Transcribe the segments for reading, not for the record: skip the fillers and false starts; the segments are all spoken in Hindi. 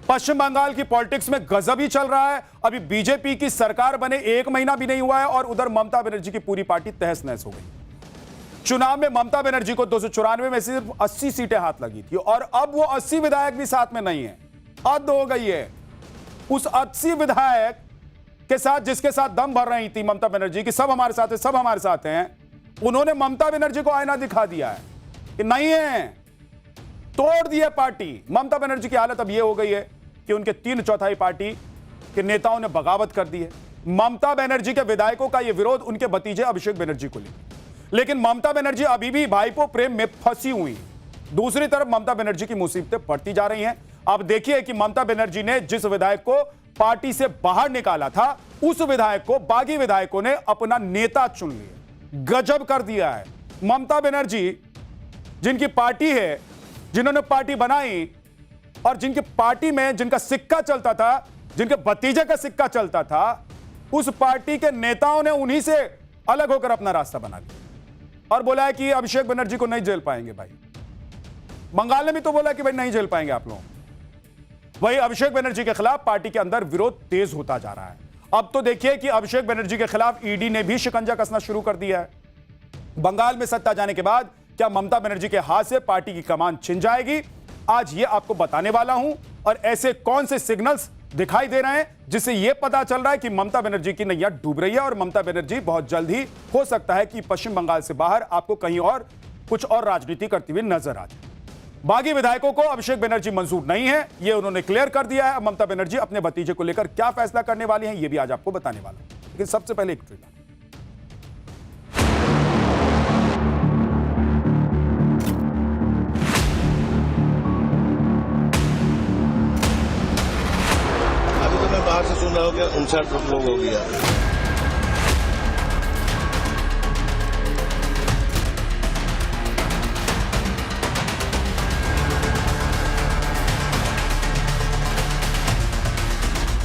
पश्चिम बंगाल की पॉलिटिक्स में गजब ही चल रहा है। अभी बीजेपी की सरकार बने 1 महीना भी नहीं हुआ है और उधर ममता बनर्जी की पूरी पार्टी तहस नहस हो गई। चुनाव में ममता बनर्जी को 294 में सिर्फ 80 सीटें हाथ लगी थी और अब वो 80 विधायक भी साथ में नहीं है। हद हो गई है। उस 80 विधायक के साथ जिसके साथ दम भर रही थी ममता बनर्जी की, सब हमारे साथ है, सब हमारे साथ हैं, उन्होंने ममता बनर्जी को आईना दिखा दिया है कि नहीं है, तोड़ दिया पार्टी। ममता बनर्जी की हालत अब यह हो गई है कि उनके 3/4 पार्टी के नेताओं ने बगावत कर दी है। ममता बनर्जी के विधायकों का यह विरोध उनके भतीजे अभिषेक बनर्जी को लेकर, लेकिन ममता बनर्जी अभी भी भाईपो प्रेम में फंसी हुई। दूसरी तरफ ममता बनर्जी की मुसीबतें बढ़ती जा रही हैं। अब देखिए कि ममता बनर्जी ने जिस विधायक को पार्टी से बाहर निकाला था, उस विधायक को बागी विधायकों ने अपना नेता चुन लिया। गजब कर दिया है। ममता बनर्जी जिनकी पार्टी है, जिन्होंने पार्टी बनाई और जिनकी पार्टी में जिनका सिक्का चलता था, जिनके भतीजे का सिक्का चलता था, उस पार्टी के नेताओं ने उन्हीं से अलग होकर अपना रास्ता बना लिया और बोला है कि अभिषेक बनर्जी को नहीं झेल पाएंगे। भाई बंगाल ने भी तो बोला कि भाई नहीं झेल पाएंगे आप लोग। वही अभिषेक बनर्जी के खिलाफ पार्टी के अंदर विरोध तेज होता जा रहा है। अब तो देखिए कि अभिषेक बनर्जी के खिलाफ ईडी ने भी शिकंजा कसना शुरू कर दिया है। बंगाल में सत्ता जाने के बाद क्या ममता बनर्जी के हाथ से पार्टी की कमान छिन जाएगी? आज ये आपको बताने वाला हूं। और ऐसे कौन से सिग्नल्स दिखाई दे रहे हैं जिससे यह पता चल रहा है कि ममता बनर्जी की नैया डूब रही है और ममता बनर्जी बहुत जल्द ही हो सकता है कि पश्चिम बंगाल से बाहर आपको कहीं और कुछ और राजनीति करती हुई नजर आ जाए। बागी विधायकों को अभिषेक बनर्जी मंजूर नहीं है, यह उन्होंने क्लियर कर दिया है। ममता बनर्जी अपने भतीजे को लेकर क्या फैसला करने वाली हैं, यह भी आज आपको बताने वाला हूं। लेकिन सबसे पहले एक ट्रेलर। बाहर से सुन रहा हूँ कि 59 लोग हो गया।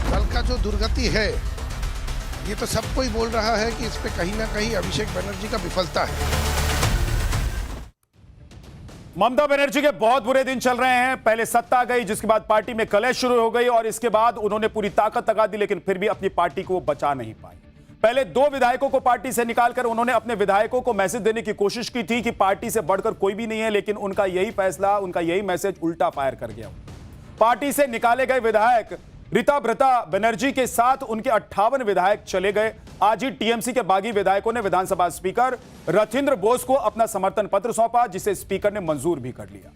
दल का जो दुर्गति है, ये तो सबको ही बोल रहा है कि इस पे कहीं ना कहीं अभिषेक बनर्जी का विफलता है। ममता बनर्जी के बहुत बुरे दिन चल रहे हैं। पहले सत्ता गई, जिसके बाद पार्टी में कलह शुरू हो गई और इसके बाद उन्होंने पूरी ताकत लगा दी, लेकिन फिर भी अपनी पार्टी को बचा नहीं पाई। पहले 2 विधायकों को पार्टी से निकालकर उन्होंने अपने विधायकों को मैसेज देने की कोशिश की थी कि पार्टी से बढ़कर कोई भी नहीं है, लेकिन उनका यही फैसला, उनका यही मैसेज उल्टा फायर कर गया। पार्टी से निकाले गए विधायक ऋताभृता बनर्जी के साथ उनके 58 विधायक चले गए। आज ही टीएमसी के बागी विधायकों ने विधानसभा स्पीकर रथिंद्र बोस को अपना समर्थन पत्र सौंपा, जिसे स्पीकर ने मंजूर भी कर लिया।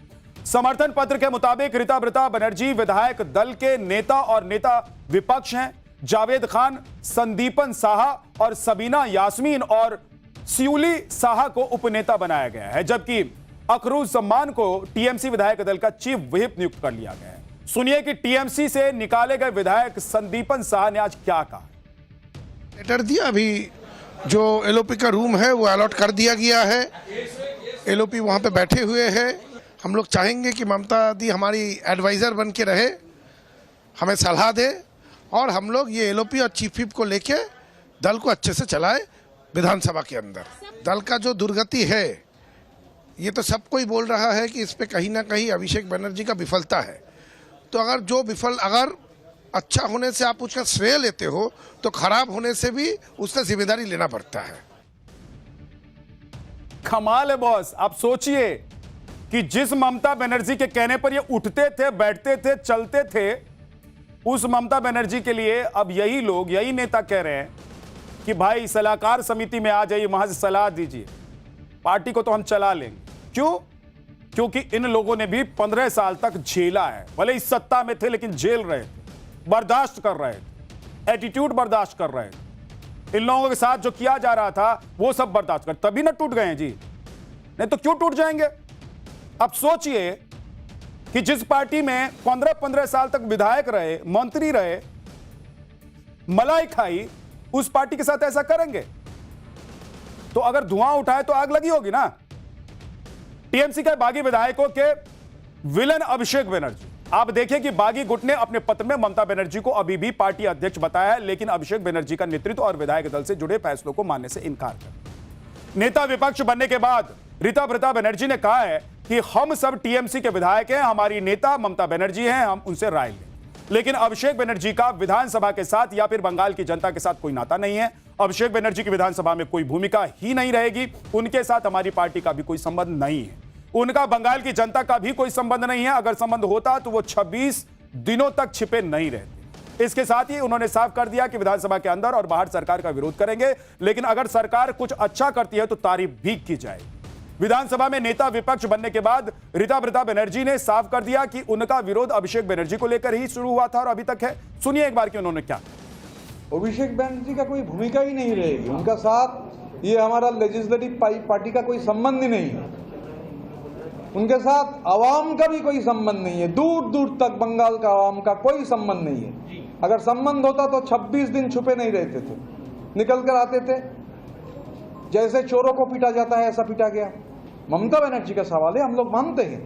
समर्थन पत्र के मुताबिक ऋताभृता बनर्जी विधायक दल के नेता और नेता विपक्ष हैं। जावेद खान, संदीपन साहा और सबीना यास्मीन और सियूली साहा को उपनेता बनाया गया है, जबकि अखरूज सम्मान को टीएमसी विधायक दल का चीफ व्हिप नियुक्त कर लिया गया है। सुनिए कि टीएमसी से निकाले गए विधायक संदीपन साहा ने आज क्या कहा। लेटर दिया, अभी जो एलओपी का रूम है वो अलॉट कर दिया गया है। एलओपी वहाँ पे बैठे हुए हैं। हम लोग चाहेंगे कि ममता दी हमारी एडवाइज़र बन के रहे, हमें सलाह दे और हम लोग ये एलओपी और चीफ व्हिप को लेके दल को अच्छे से चलाए विधानसभा के अंदर। दल का जो दुर्गति है, ये तो सबको ही बोल रहा है कि इस पे कहीं ना कहीं अभिषेक बनर्जी का विफलता है। तो अगर अच्छा होने से आप उसका श्रेय लेते हो तो खराब होने से भी उसका जिम्मेदारी लेना पड़ता है। कमाल है बॉस। आप सोचिए कि जिस ममता बनर्जी के कहने पर ये उठते थे, बैठते थे, चलते थे, उस ममता बनर्जी के लिए अब यही लोग, यही नेता कह रहे हैं कि भाई सलाहकार समिति में आ जाइए, वहां से सलाह दीजिए, पार्टी को तो हम चला लेंगे। क्यों? क्योंकि इन लोगों ने भी 15 साल तक झेला है। भले इस सत्ता में थे लेकिन झेल रहे थे, बर्दाश्त कर रहे थे, एटीट्यूड बर्दाश्त कर रहे थे। इन लोगों के साथ जो किया जा रहा था वो सब बर्दाश्त कर, तभी ना टूट गए हैं जी, नहीं तो क्यों टूट जाएंगे। अब सोचिए कि जिस पार्टी में 15-15 साल तक विधायक रहे, मंत्री रहे, मलाई खाई, उस पार्टी के साथ ऐसा करेंगे तो अगर धुआं उठाए तो आग लगी होगी ना। टीएमसी के बागी विधायकों के विलन अभिषेक बनर्जी। आप देखिए कि बागी गुट ने अपने पत्र में ममता बनर्जी को अभी भी पार्टी अध्यक्ष बताया है, लेकिन अभिषेक बनर्जी का नेतृत्व और विधायक दल से जुड़े फैसलों को मानने से इनकार कर। नेता विपक्ष बनने के बाद ऋताभृता बनर्जी ने कहा है कि हम सब टीएमसी के विधायक हैं, हमारी नेता ममता बनर्जी हैं, हम उनसे राय लें। लेकिन अभिषेक बनर्जी का विधानसभा के साथ या फिर बंगाल की जनता के साथ कोई नाता नहीं है। अभिषेक बनर्जी की विधानसभा में कोई भूमिका ही नहीं रहेगी। उनके साथ हमारी पार्टी का भी कोई संबंध नहीं है। उनका बंगाल की जनता का भी कोई संबंध नहीं है। अगर संबंध होता तो वो 26 दिनों तक छिपे नहीं रहते। इसके साथ ही उन्होंने साफ कर दिया कि विधानसभा के अंदर और बाहर सरकार का विरोध करेंगे, लेकिन अगर सरकार कुछ अच्छा करती है तो तारीफ भी की जाएगी। विधानसभा में नेता विपक्ष बनने के बाद ऋता बनर्जी ने साफ कर दिया कि उनका विरोध अभिषेक बनर्जी को लेकर ही शुरू हुआ था और अभी तक है। सुनिए एक बार कि उन्होंने क्या। अभिषेक बनर्जी का कोई भूमिका ही नहीं रहेगी। उनका साथ ये हमारा लेजिस्लेटिव पार्टी का कोई संबंध ही नहीं है। उनके साथ आवाम का भी कोई संबंध नहीं है। दूर दूर तक बंगाल का आवाम का कोई संबंध नहीं है। अगर संबंध होता तो 26 दिन छुपे नहीं रहते थे, निकल कर आते थे। जैसे चोरों को पीटा जाता है ऐसा पीटा गया। ममता बनर्जी का सवाल है। हम लोग मानते हैं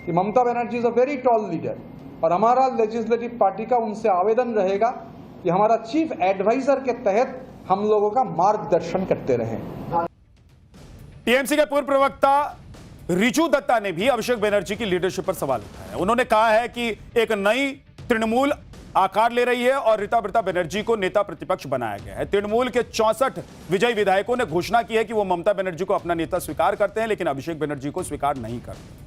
कि Mamata Banerjee is a very tall leader और हमारा लेजिस्लेटिव पार्टी का उनसे आवेदन रहेगा कि हमारा चीफ एडवाइजर के तहत हम लोगों का मार्गदर्शन करते रहें। टीएमसी के पूर्व प्रवक्ता रिजू दत्ता ने भी अभिषेक बनर्जी की लीडरशिप पर सवाल उठाया। उन्होंने कहा है कि एक नई तृणमूल आकार ले रही है और ऋता बनर्जी को नेता प्रतिपक्ष बनाया गया है। तृणमूल के 64 विजयी विधायकों ने घोषणा की है कि वो ममता बनर्जी को अपना नेता स्वीकार करते हैं, लेकिन अभिषेक बनर्जी को स्वीकार नहीं करते।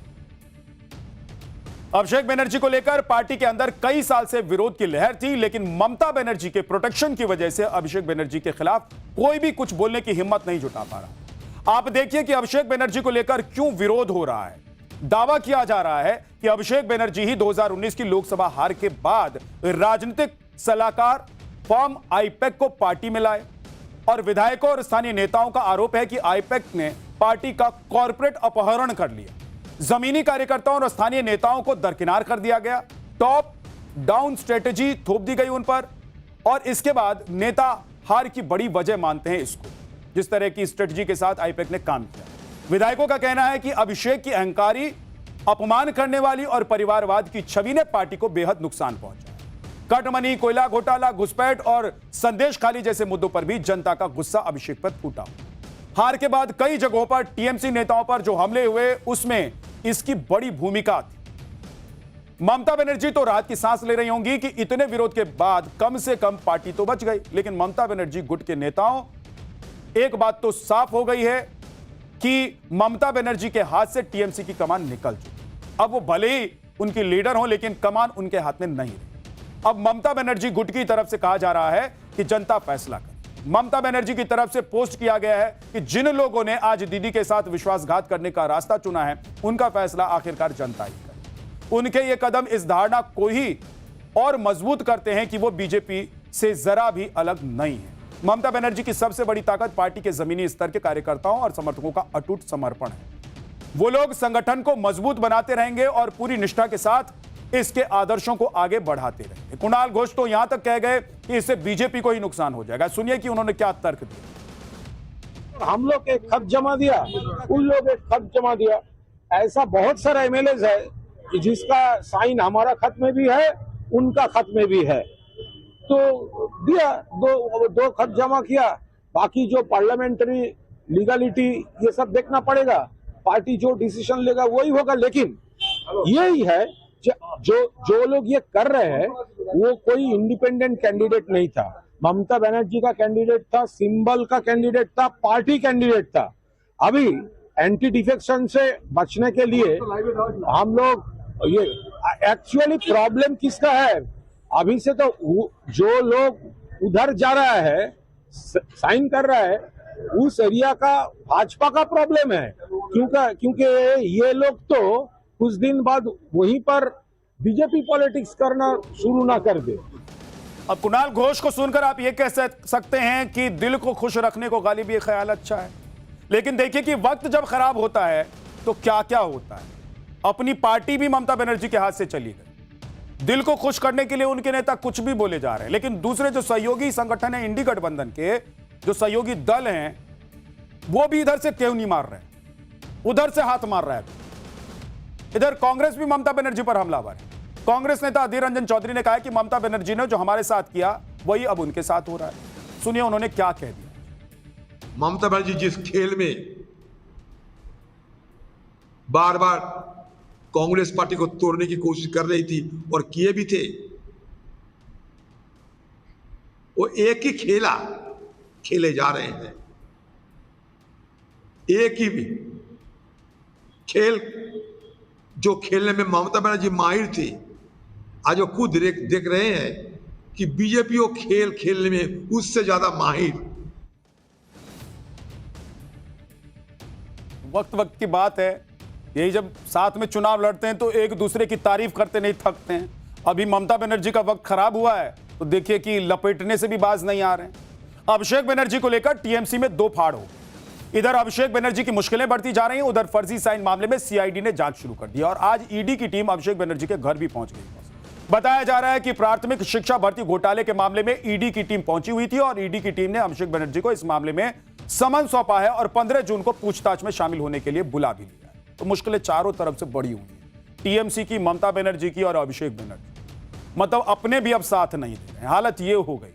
अभिषेक बनर्जी को लेकर पार्टी के अंदर कई साल से विरोध की लहर थी, लेकिन ममता बनर्जी के प्रोटेक्शन की वजह से अभिषेक बनर्जी के खिलाफ कोई भी कुछ बोलने की हिम्मत नहीं जुटा पा रहा। आप देखिए कि अभिषेक बनर्जी को लेकर क्यों विरोध हो रहा है। दावा किया जा रहा है कि अभिषेक बनर्जी ही 2019 की लोकसभा हार के बाद राजनीतिक सलाहकार फर्म आईपैक को पार्टी में लाए और विधायकों और स्थानीय नेताओं का आरोप है कि आईपैक ने पार्टी का कॉर्पोरेट अपहरण कर लिया। जमीनी कार्यकर्ताओं और स्थानीय नेताओं को दरकिनार कर दिया गया। टॉप डाउन स्ट्रेटेजी थोप दी गई उन पर और इसके बाद नेता हार की बड़ी वजह मानते हैं इसको, जिस तरह की स्ट्रेटेजी के साथ आईपैक ने काम किया। विधायकों का कहना है कि अभिषेक की अहंकारी, अपमान करने वाली और परिवारवाद की छवि ने पार्टी को बेहद नुकसान पहुंचाया। कटमनी, कोयला घोटाला, घुसपैठ और संदेश खाली जैसे मुद्दों पर भी जनता का गुस्सा अभिषेक पर फूटा। हार के बाद कई जगहों पर टीएमसी नेताओं पर जो हमले हुए उसमें इसकी बड़ी भूमिका थी। ममता बनर्जी तो राहत की सांस ले रही होंगी कि इतने विरोध के बाद कम से कम पार्टी तो बच गई, लेकिन ममता बनर्जी गुट के नेताओं, एक बात तो साफ हो गई है कि ममता बनर्जी के हाथ से टीएमसी की कमान निकल चुकी। अब वो भले ही उनकी लीडर हो, लेकिन कमान उनके हाथ में नहीं रही। अब ममता बनर्जी गुट की तरफ से कहा जा रहा है कि जनता फैसला करे। ममता बनर्जी की तरफ से पोस्ट किया गया है कि जिन लोगों ने आज दीदी के साथ विश्वासघात करने का रास्ता चुना है, उनका फैसला आखिरकार जनता ही करे। उनके ये कदम इस धारणा को ही और मजबूत करते हैं कि वो बीजेपी से जरा भी अलग नहीं है। ममता बनर्जी की सबसे बड़ी ताकत पार्टी के जमीनी स्तर के कार्यकर्ताओं और समर्थकों का अटूट समर्पण है। वो लोग संगठन को मजबूत बनाते रहेंगे और पूरी निष्ठा के साथ इसके आदर्शों को आगे बढ़ाते रहेंगे। कुणाल घोष तो यहां तक कह गए कि इससे बीजेपी को ही नुकसान हो जाएगा। सुनिए कि उन्होंने क्या तर्क दिया। हम लोग एक खत जमा दिया, उन लोग एक खत जमा दिया। ऐसा बहुत सारा एमएलए है जिसका साइन हमारा खत में भी है, उनका खत में भी है, तो दिया, दो खत जमा किया। बाकी जो पार्लियामेंट्री लीगलिटी ये सब देखना पड़ेगा। पार्टी जो डिसीजन लेगा वही होगा। लेकिन यही है जो लोग ये कर रहे हैं वो कोई इंडिपेंडेंट कैंडिडेट नहीं था। ममता बनर्जी का कैंडिडेट था, सिंबल का कैंडिडेट था, पार्टी कैंडिडेट था। अभी एंटी डिफेक्शन से बचने के लिए हम लोग ये एक्चुअली प्रॉब्लम किसका है, अभी से तो जो लोग उधर जा रहा है, साइन कर रहा है, उस एरिया का भाजपा का प्रॉब्लम है। क्योंकि ये लोग तो कुछ दिन बाद वहीं पर बीजेपी पॉलिटिक्स करना शुरू ना कर दे। अब कुणाल घोष को सुनकर आप ये कह सकते हैं कि दिल को खुश रखने को गालिब ये ख्याल अच्छा है, लेकिन देखिए कि वक्त जब खराब होता है तो क्या क्या होता है। अपनी पार्टी भी ममता बनर्जी के हाथ से चली गई। दिल को खुश करने के लिए उनके नेता कुछ भी बोले जा रहे हैं, लेकिन दूसरे जो सहयोगी संगठन है इंडी गठबंधन के, जो सहयोगी दल हैं, वो भी इधर से क्यों नहीं मार रहे, उधर से हाथ मार रहा है। इधर कांग्रेस भी ममता बनर्जी पर हमलावर है। कांग्रेस नेता अधीर रंजन चौधरी ने कहा कि ममता बनर्जी ने जो हमारे साथ किया वही अब उनके साथ हो रहा है। सुनिए उन्होंने क्या कह दिया। ममता बनर्जी जिस खेल में बार बार कांग्रेस पार्टी को तोड़ने की कोशिश कर रही थी और किए भी थे, वो एक ही खेला खेले जा रहे हैं। एक ही भी खेल जो खेलने में ममता बनर्जी माहिर थी, आज वो खुद देख रहे हैं कि बीजेपी वो खेल खेलने में उससे ज्यादा माहिर। वक्त वक्त की बात है, यही जब साथ में चुनाव लड़ते हैं तो एक दूसरे की तारीफ करते नहीं थकते हैं। अभी ममता बनर्जी का वक्त खराब हुआ है तो देखिए कि लपेटने से भी बाज नहीं आ रहे हैं। अभिषेक बनर्जी को लेकर टीएमसी में दो फाड़ हो। इधर अभिषेक बनर्जी की मुश्किलें बढ़ती जा रही हैं, उधर फर्जी साइन मामले में सीआईडी ने जांच शुरू कर दी और आज ईडी की टीम अभिषेक बनर्जी के घर भी पहुंच गई। बताया जा रहा है कि प्राथमिक शिक्षा भर्ती घोटाले के मामले में ईडी की टीम पहुंची हुई थी और ईडी की टीम ने अभिषेक बनर्जी को इस मामले में समन सौंपा है और 15 जून को पूछताछ में शामिल होने के लिए बुला भी लिया है। तो मुश्किलें चारों तरफ से बढ़ी हुई हैं, टीएमसी की, ममता बनर्जी की और अभिषेक बनर्जी। मतलब अपने भी अब साथ नहीं दे रहे हैं, हालत ये हो गई।